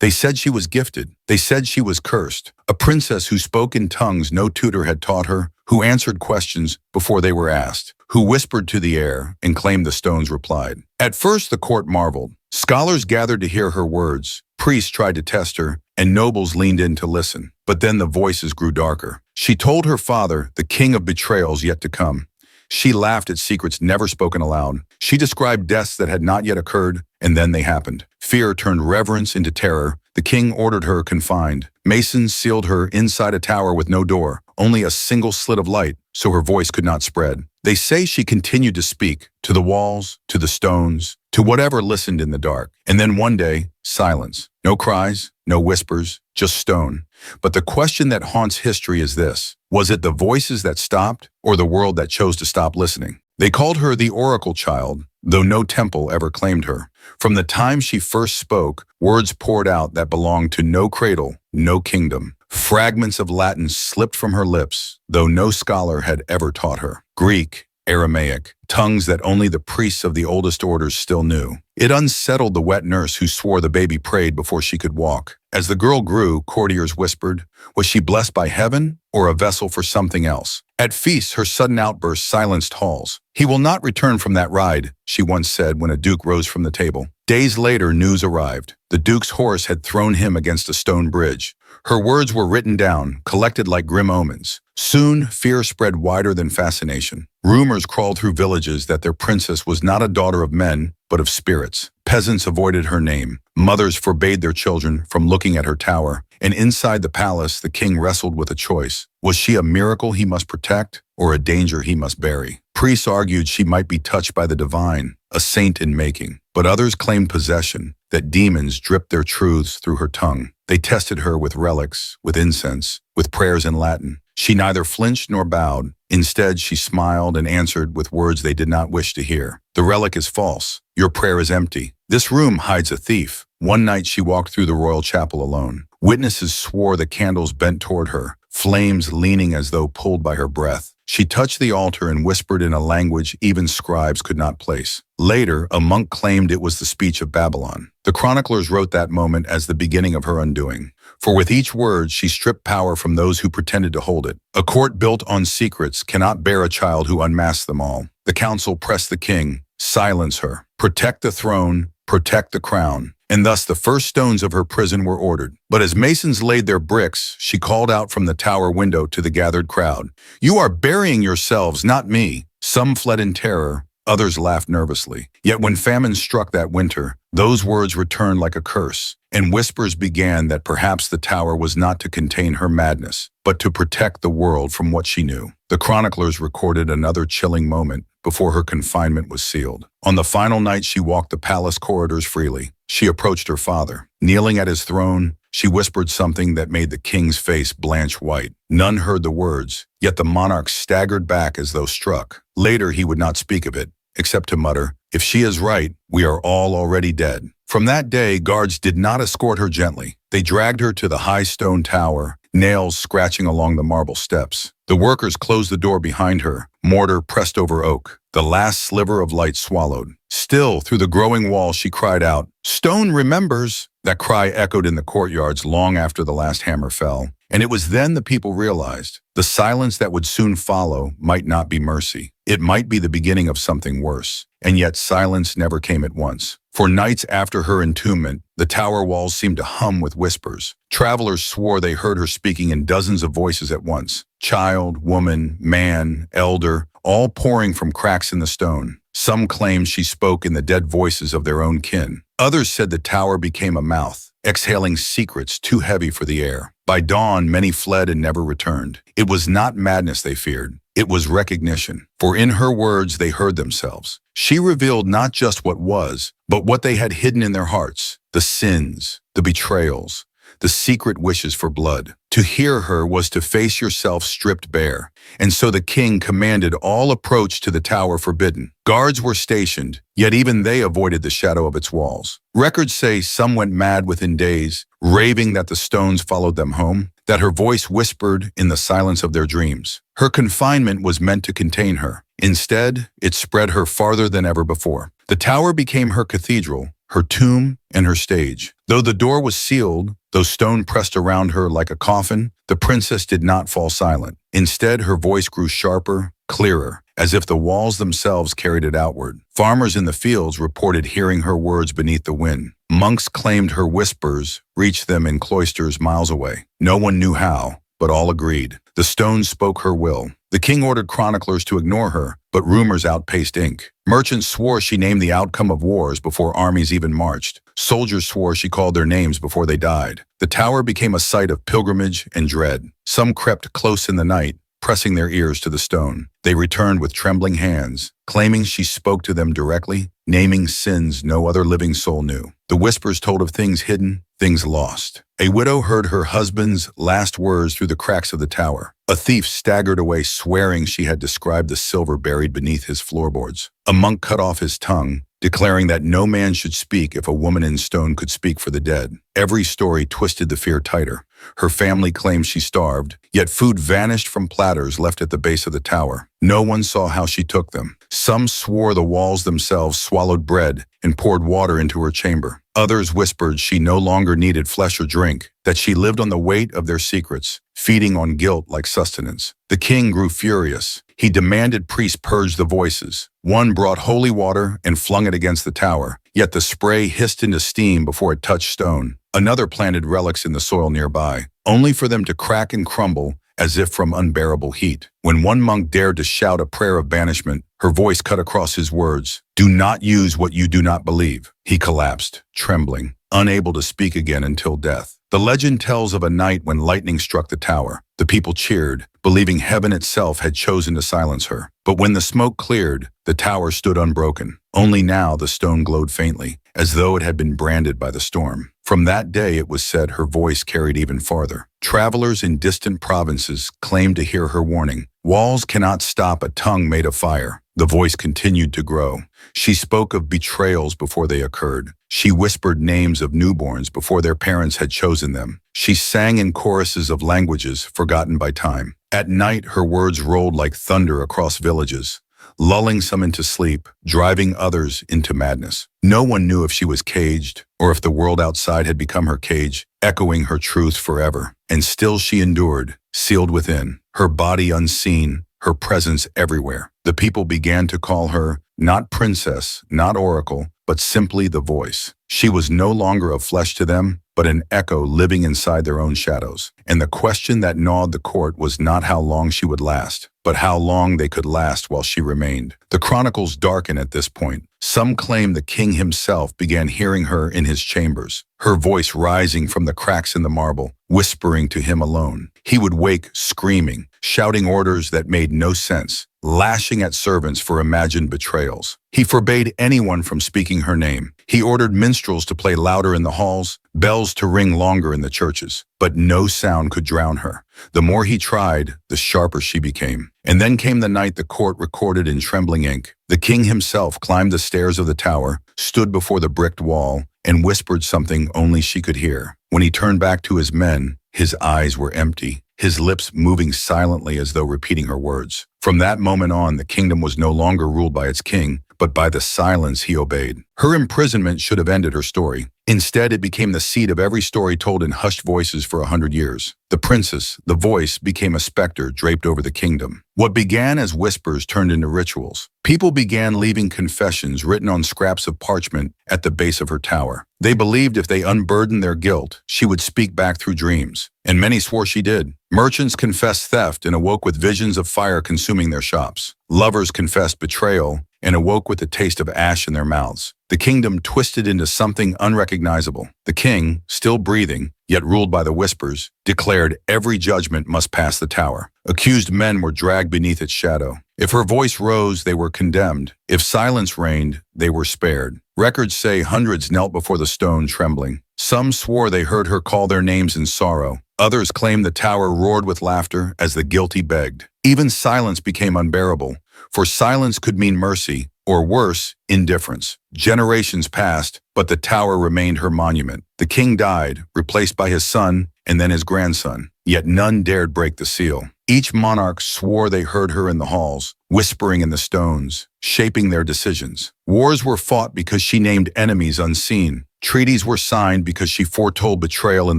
They said she was gifted. They said she was cursed. A princess who spoke in tongues no tutor had taught her, who answered questions before they were asked, who whispered to the air and claimed the stones replied. At first the court marveled. Scholars gathered to hear her words. Priests tried to test her, and nobles leaned in to listen. But then the voices grew darker. She told her father, the king of betrayals yet to come. She laughed at secrets never spoken aloud. She described deaths that had not yet occurred, and then they happened. Fear turned reverence into terror. The king ordered her confined. Masons sealed her inside a tower with no door, only a single slit of light, so her voice could not spread. They say she continued to speak, to the walls, to the stones, to whatever listened in the dark. And then one day, silence. No cries, no whispers, just stone. But the question that haunts history is this: was it the voices that stopped, or the world that chose to stop listening? They called her the Oracle Child, though no temple ever claimed her. From the time she first spoke, words poured out that belonged to no cradle, no kingdom. Fragments of Latin slipped from her lips, though no scholar had ever taught her. Greek, Aramaic, tongues that only the priests of the oldest orders still knew. It unsettled the wet nurse who swore the baby prayed before she could walk. As the girl grew, courtiers whispered, was she blessed by heaven or a vessel for something else? At feasts, her sudden outburst silenced halls. He will not return from that ride, she once said when a duke rose from the table. Days later, news arrived. The duke's horse had thrown him against a stone bridge. Her words were written down, collected like grim omens. Soon, fear spread wider than fascination. Rumors crawled through villages that their princess was not a daughter of men, but of spirits. Peasants avoided her name. Mothers forbade their children from looking at her tower. And inside the palace, the king wrestled with a choice. Was she a miracle he must protect, or a danger he must bury? Priests argued she might be touched by the divine, a saint in making. But others claimed possession, that demons dripped their truths through her tongue. They tested her with relics, with incense, with prayers in Latin. She neither flinched nor bowed. Instead, she smiled and answered with words they did not wish to hear. The relic is false. Your prayer is empty. This room hides a thief. One night she walked through the royal chapel alone. Witnesses swore the candles bent toward her, flames leaning as though pulled by her breath. She touched the altar and whispered in a language even scribes could not place. Later, a monk claimed it was the speech of Babylon. The chroniclers wrote that moment as the beginning of her undoing. For with each word, she stripped power from those who pretended to hold it. A court built on secrets cannot bear a child who unmasks them all. The council pressed the king, silence her, protect the throne, protect the crown. And thus the first stones of her prison were ordered. But as masons laid their bricks, she called out from the tower window to the gathered crowd, "You are burying yourselves, not me." Some fled in terror, others laughed nervously. Yet when famine struck that winter, those words returned like a curse, and whispers began that perhaps the tower was not to contain her madness, but to protect the world from what she knew. The chroniclers recorded another chilling moment before her confinement was sealed. On the final night, she walked the palace corridors freely. She approached her father. Kneeling at his throne, she whispered something that made the king's face blanch white. None heard the words, yet the monarch staggered back as though struck. Later, he would not speak of it, except to mutter, "If she is right, we are all already dead." From that day, guards did not escort her gently. They dragged her to the high stone tower, nails scratching along the marble steps. The workers closed the door behind her, mortar pressed over oak, the last sliver of light swallowed. Still, through the growing wall, she cried out, "Stone remembers!" That cry echoed in the courtyards long after the last hammer fell. And it was then the people realized the silence that would soon follow might not be mercy. It might be the beginning of something worse. And yet silence never came at once. For nights after her entombment, the tower walls seemed to hum with whispers. Travelers swore they heard her speaking in dozens of voices at once. Child, woman, man, elder, all pouring from cracks in the stone. Some claimed she spoke in the dead voices of their own kin. Others said the tower became a mouth, exhaling secrets too heavy for the air. By dawn, many fled and never returned. It was not madness they feared. It was recognition. For in her words, they heard themselves. She revealed not just what was, but what they had hidden in their hearts. The sins, the betrayals, the secret wishes for blood. To hear her was to face yourself stripped bare. And so the king commanded all approach to the tower forbidden. Guards were stationed, yet even they avoided the shadow of its walls. Records say some went mad within days, raving that the stones followed them home, that her voice whispered in the silence of their dreams. Her confinement was meant to contain her. Instead, it spread her farther than ever before. The tower became her cathedral, her tomb, and her stage. Though the door was sealed, though stone pressed around her like a coffin, the princess did not fall silent. Instead, her voice grew sharper, clearer, as if the walls themselves carried it outward. Farmers in the fields reported hearing her words beneath the wind. Monks claimed her whispers reached them in cloisters miles away. No one knew how, but all agreed. The stone spoke her will. The king ordered chroniclers to ignore her, but rumors outpaced ink. Merchants swore she named the outcome of wars before armies even marched. Soldiers swore she called their names before they died. The tower became a site of pilgrimage and dread. Some crept close in the night, pressing their ears to the stone. They returned with trembling hands, claiming she spoke to them directly, naming sins no other living soul knew. The whispers told of things hidden, things lost. A widow heard her husband's last words through the cracks of the tower. A thief staggered away swearing she had described the silver buried beneath his floorboards. A monk cut off his tongue, declaring that no man should speak if a woman in stone could speak for the dead. Every story twisted the fear tighter. Her family claimed she starved, yet food vanished from platters left at the base of the tower. No one saw how she took them. Some swore the walls themselves swallowed bread and poured water into her chamber. Others whispered she no longer needed flesh or drink, that she lived on the weight of their secrets, feeding on guilt like sustenance. The king grew furious. He demanded priests purge the voices. One brought holy water and flung it against the tower, yet the spray hissed into steam before it touched stone. Another planted relics in the soil nearby, only for them to crack and crumble as if from unbearable heat. When one monk dared to shout a prayer of banishment, her voice cut across his words. "Do not use what you do not believe." He collapsed, trembling, unable to speak again until death. The legend tells of a night when lightning struck the tower. The people cheered, believing heaven itself had chosen to silence her. But when the smoke cleared, the tower stood unbroken. Only now the stone glowed faintly, as though it had been branded by the storm. From that day, it was said, her voice carried even farther. Travelers in distant provinces claimed to hear her warning. Walls cannot stop a tongue made of fire. The voice continued to grow. She spoke of betrayals before they occurred. She whispered names of newborns before their parents had chosen them. She sang in choruses of languages forgotten by time. At night, her words rolled like thunder across villages, lulling some into sleep, driving others into madness. No one knew if she was caged or if the world outside had become her cage, echoing her truth forever. And still she endured, sealed within, her body unseen, her presence everywhere. The people began to call her not princess, not oracle, but simply the voice. She was no longer of flesh to them, but an echo living inside their own shadows. And the question that gnawed the court was not how long she would last, but how long they could last while she remained. The chronicles darken at this point. Some claim the king himself began hearing her in his chambers, her voice rising from the cracks in the marble, whispering to him alone. He would wake screaming, shouting orders that made no sense, lashing at servants for imagined betrayals. He forbade anyone from speaking her name. He ordered minstrels to play louder in the halls, bells to ring longer in the churches, but no sound could drown her. The more he tried, the sharper she became. And then came the night the court recorded in trembling ink. The king himself climbed the stairs of the tower, stood before the bricked wall, and whispered something only she could hear. When he turned back to his men, his eyes were empty, his lips moving silently as though repeating her words. From that moment on, the kingdom was no longer ruled by its king, but by the silence he obeyed. Her imprisonment should have ended her story. Instead, it became the seed of every story told in hushed voices for 100 years. The princess, the voice, became a specter draped over the kingdom. What began as whispers turned into rituals. People began leaving confessions written on scraps of parchment at the base of her tower. They believed if they unburdened their guilt, she would speak back through dreams. And many swore she did. Merchants confessed theft and awoke with visions of fire consuming their shops. Lovers confessed betrayal and awoke with the taste of ash in their mouths. The kingdom twisted into something unrecognizable. The king, still breathing, yet ruled by the whispers, declared every judgment must pass the tower. Accused men were dragged beneath its shadow. If her voice rose, they were condemned. If silence reigned, they were spared. Records say hundreds knelt before the stone trembling. Some swore they heard her call their names in sorrow. Others claimed the tower roared with laughter as the guilty begged. Even silence became unbearable, for silence could mean mercy, or worse, indifference. Generations passed, but the tower remained her monument. The king died, replaced by his son and then his grandson, yet none dared break the seal. Each monarch swore they heard her in the halls, whispering in the stones, shaping their decisions. Wars were fought because she named enemies unseen. Treaties were signed because she foretold betrayal in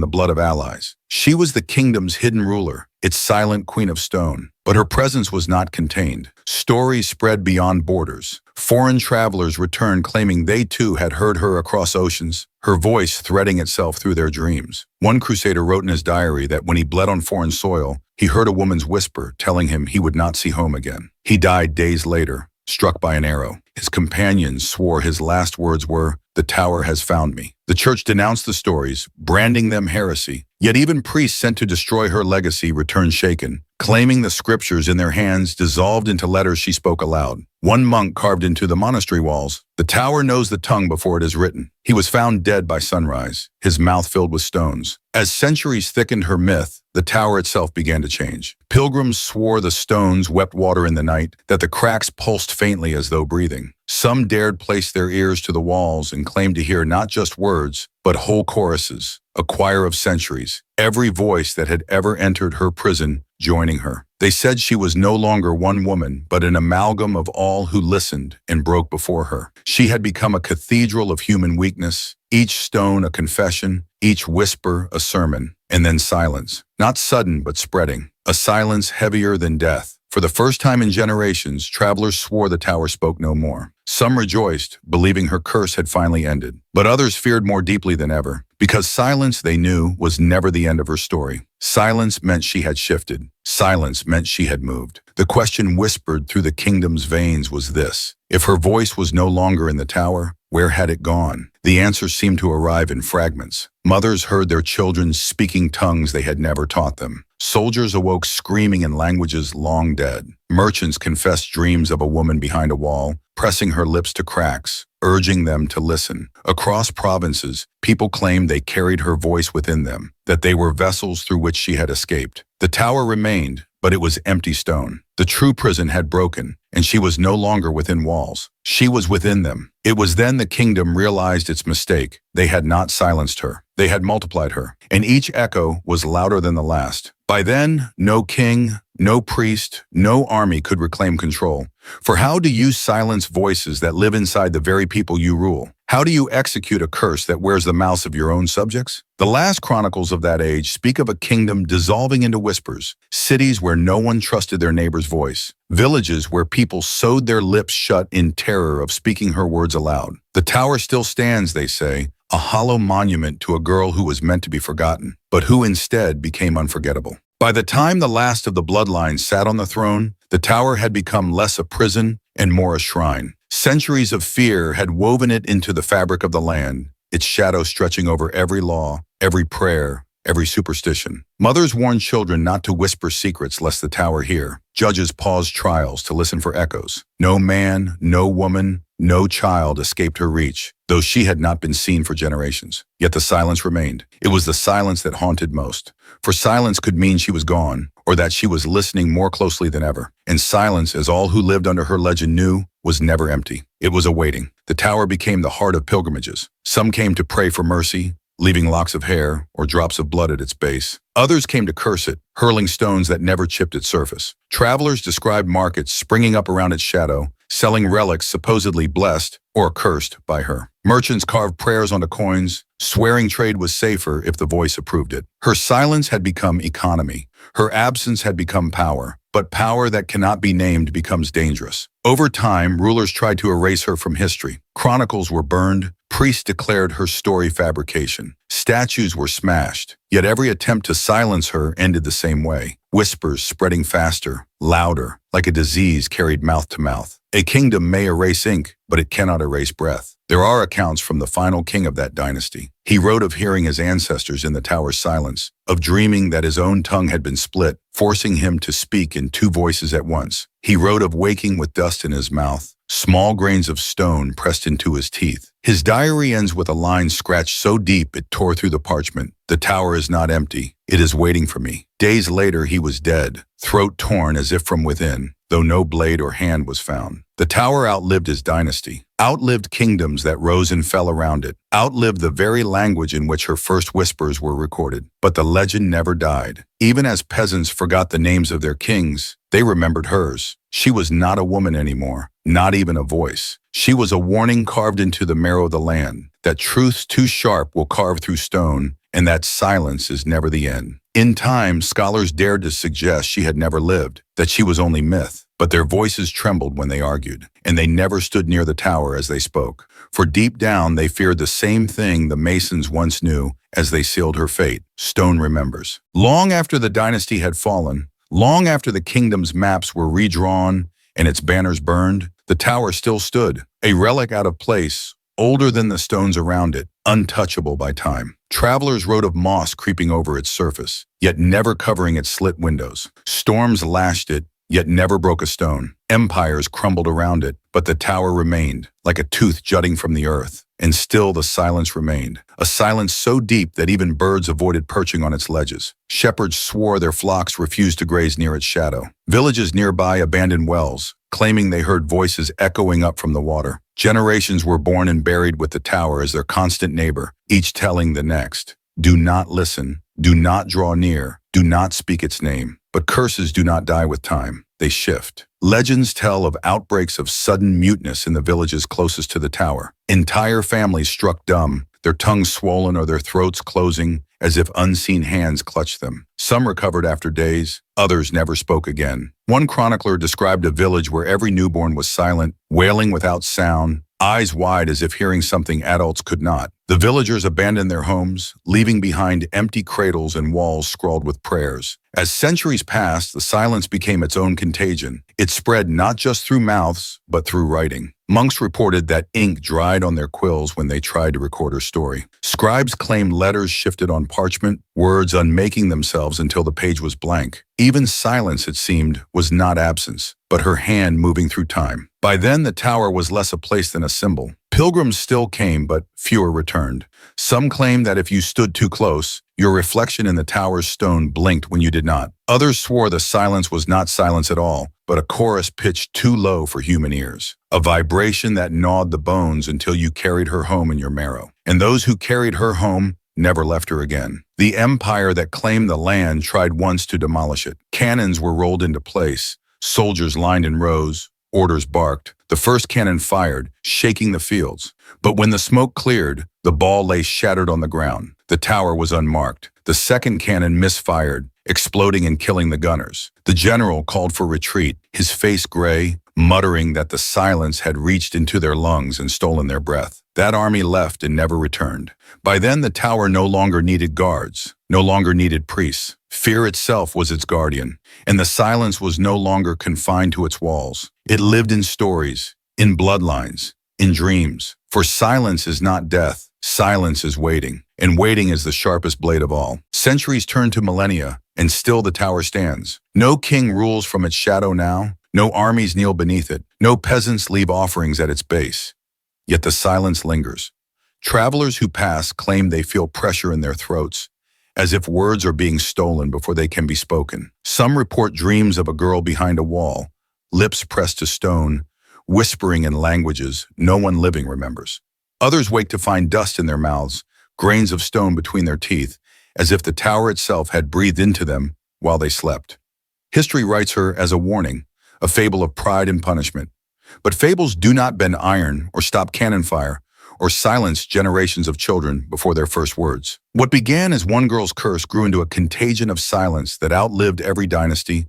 the blood of allies. She was the kingdom's hidden ruler, its silent queen of stone. But her presence was not contained. Stories spread beyond borders. Foreign travelers returned claiming they too had heard her across oceans, her voice threading itself through their dreams. One crusader wrote in his diary that when he bled on foreign soil, he heard a woman's whisper telling him he would not see home again. He died days later, struck by an arrow. His companions swore his last words were, "The tower has found me." The church denounced the stories, branding them heresy. Yet even priests sent to destroy her legacy returned shaken, claiming the scriptures in their hands dissolved into letters she spoke aloud. One monk carved into the monastery walls, "The tower knows the tongue before it is written." He was found dead by sunrise, his mouth filled with stones. As centuries thickened her myth, the tower itself began to change. Pilgrims swore the stones wept water in the night, that the cracks pulsed faintly as though breathing. Some dared place their ears to the walls and claimed to hear not just words, but whole choruses, a choir of centuries, every voice that had ever entered her prison joining her. They said she was no longer one woman, but an amalgam of all who listened and broke before her. She had become a cathedral of human weakness, each stone a confession, each whisper a sermon, and then silence. Not sudden, but spreading. A silence heavier than death. For the first time in generations, travelers swore the tower spoke no more. Some rejoiced, believing her curse had finally ended. But others feared more deeply than ever, because silence, they knew, was never the end of her story. Silence meant she had shifted. Silence meant she had moved. The question whispered through the kingdom's veins was this: if her voice was no longer in the tower, where had it gone? The answer seemed to arrive in fragments. Mothers heard their children speaking tongues they had never taught them. Soldiers awoke screaming in languages long dead. Merchants confessed dreams of a woman behind a wall, pressing her lips to cracks, urging them to listen. Across provinces, people claimed they carried her voice within them, that they were vessels through which she had escaped. The tower remained, but it was empty stone. The true prison had broken, and she was no longer within walls. She was within them. It was then the kingdom realized its mistake. They had not silenced her. They had multiplied her, and each echo was louder than the last. By then, no king, no priest, no army could reclaim control. For how do you silence voices that live inside the very people you rule? How do you execute a curse that wears the mouths of your own subjects? The last chronicles of that age speak of a kingdom dissolving into whispers, cities where no one trusted their neighbor's voice, villages where people sewed their lips shut in terror of speaking her words aloud. The tower still stands, they say, a hollow monument to a girl who was meant to be forgotten, but who instead became unforgettable. By the time the last of the bloodline sat on the throne, the tower had become less a prison and more a shrine. Centuries of fear had woven it into the fabric of the land, its shadow stretching over every law, every prayer, every superstition. Mothers warned children not to whisper secrets lest the tower hear. Judges paused trials to listen for echoes. No man, no woman, no child escaped her reach, though she had not been seen for generations. Yet the silence remained. It was the silence that haunted most. For silence could mean she was gone, or that she was listening more closely than ever. And silence, as all who lived under her legend knew, was never empty. It was awaiting. The tower became the heart of pilgrimages. Some came to pray for mercy, leaving locks of hair or drops of blood at its base. Others came to curse it, hurling stones that never chipped its surface. Travelers described markets springing up around its shadow, selling relics supposedly blessed or cursed by her. Merchants carved prayers onto coins, swearing trade was safer if the voice approved it. Her silence had become economy. Her absence had become power. But power that cannot be named becomes dangerous. Over time, rulers tried to erase her from history. Chronicles were burned. Priests declared her story fabrication. Statues were smashed. Yet every attempt to silence her ended the same way. Whispers spreading faster, louder, like a disease carried mouth to mouth. A kingdom may erase ink, but it cannot erase breath. There are accounts from the final king of that dynasty. He wrote of hearing his ancestors in the tower's silence, of dreaming that his own tongue had been split, forcing him to speak in two voices at once. He wrote of waking with dust in his mouth, small grains of stone pressed into his teeth. His diary ends with a line scratched so deep it tore through the parchment. "The tower is not empty. It is waiting for me." Days later, he was dead, throat torn as if from within, though no blade or hand was found. The tower outlived his dynasty, outlived kingdoms that rose and fell around it, outlived the very language in which her first whispers were recorded. But the legend never died. Even as peasants forgot the names of their kings, they remembered hers. She was not a woman anymore, not even a voice. She was a warning carved into the marrow of the land. that truths too sharp will carve through stone, and that silence is never the end. In time, scholars dared to suggest she had never lived, that she was only myth, but their voices trembled when they argued, and they never stood near the tower as they spoke. For deep down, they feared the same thing the Masons once knew as they sealed her fate. Stone remembers. Long after the dynasty had fallen, long after the kingdom's maps were redrawn and its banners burned, the tower still stood, a relic out of place, older than the stones around it, untouchable by time. Travelers wrote of moss creeping over its surface, yet never covering its slit windows. Storms lashed it, yet never broke a stone. Empires crumbled around it, but the tower remained, like a tooth jutting from the earth. And still the silence remained, a silence so deep that even birds avoided perching on its ledges. Shepherds swore their flocks refused to graze near its shadow. Villages nearby abandoned wells, claiming they heard voices echoing up from the water. Generations were born and buried with the tower as their constant neighbor, each telling the next, "Do not listen, do not draw near, do not speak its name." But curses do not die with time, they shift. Legends tell of outbreaks of sudden muteness in the villages closest to the tower. Entire families struck dumb, their tongues swollen or their throats closing as if unseen hands clutched them. Some recovered after days, others never spoke again. One chronicler described a village where every newborn was silent, wailing without sound, eyes wide as if hearing something adults could not. The villagers abandoned their homes, leaving behind empty cradles and walls scrawled with prayers. As centuries passed, the silence became its own contagion. It spread not just through mouths, but through writing. Monks reported that ink dried on their quills when they tried to record her story. Scribes claimed letters shifted on parchment, words unmaking themselves until the page was blank. Even silence, it seemed, was not absence, but her hand moving through time. By then, the tower was less a place than a symbol. Pilgrims still came, but fewer returned. Some claimed that if you stood too close, your reflection in the tower's stone blinked when you did not. Others swore the silence was not silence at all, but a chorus pitched too low for human ears. A vibration that gnawed the bones until you carried her home in your marrow. And those who carried her home never left her again. The empire that claimed the land tried once to demolish it. Cannons were rolled into place. Soldiers lined in rows. Orders barked. The first cannon fired, shaking the fields. But when the smoke cleared, the ball lay shattered on the ground. The tower was unmarked. The second cannon misfired, exploding and killing the gunners. The general called for retreat, his face gray, muttering that the silence had reached into their lungs and stolen their breath. That army left and never returned. By then, the tower no longer needed guards, no longer needed priests. Fear itself was its guardian, and the silence was no longer confined to its walls. It lived in stories, in bloodlines, in dreams. For silence is not death, silence is waiting, and waiting is the sharpest blade of all. Centuries turn to millennia, and still the tower stands. No king rules from its shadow now, no armies kneel beneath it, no peasants leave offerings at its base. Yet the silence lingers. Travelers who pass claim they feel pressure in their throats, as if words are being stolen before they can be spoken. Some report dreams of a girl behind a wall, lips pressed to stone, whispering in languages no one living remembers. Others wake to find dust in their mouths, grains of stone between their teeth, as if the tower itself had breathed into them while they slept. History writes her as a warning, a fable of pride and punishment. But fables do not bend iron or stop cannon fire or silence generations of children before their first words. What began as one girl's curse grew into a contagion of silence that outlived every dynasty,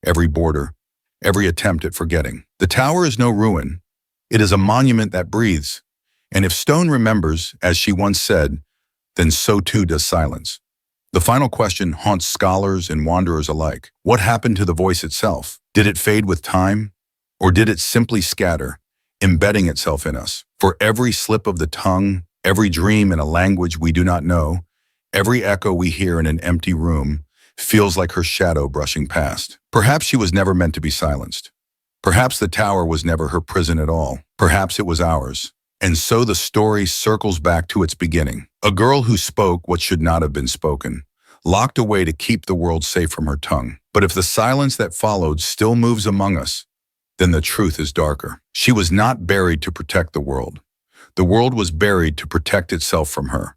every border, every attempt at forgetting. The tower is no ruin. It is a monument that breathes. And if stone remembers, as she once said, then so too does silence. The final question haunts scholars and wanderers alike. What happened to the voice itself? Did it fade with time? Or did it simply scatter, embedding itself in us? For every slip of the tongue, every dream in a language we do not know, every echo we hear in an empty room feels like her shadow brushing past. Perhaps she was never meant to be silenced. Perhaps the tower was never her prison at all. Perhaps it was ours. And so the story circles back to its beginning. A girl who spoke what should not have been spoken, locked away to keep the world safe from her tongue. But if the silence that followed still moves among us, then the truth is darker. She was not buried to protect the world. The world was buried to protect itself from her.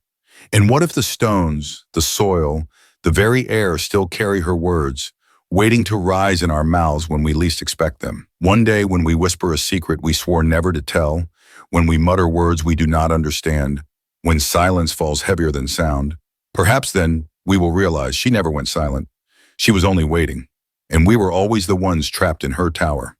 And what if the stones, the soil, the very air still carry her words, waiting to rise in our mouths when we least expect them? One day when we whisper a secret we swore never to tell, when we mutter words we do not understand, When silence falls heavier than sound, perhaps then we will realize she never went silent. She was only waiting, and we were always the ones trapped in her tower.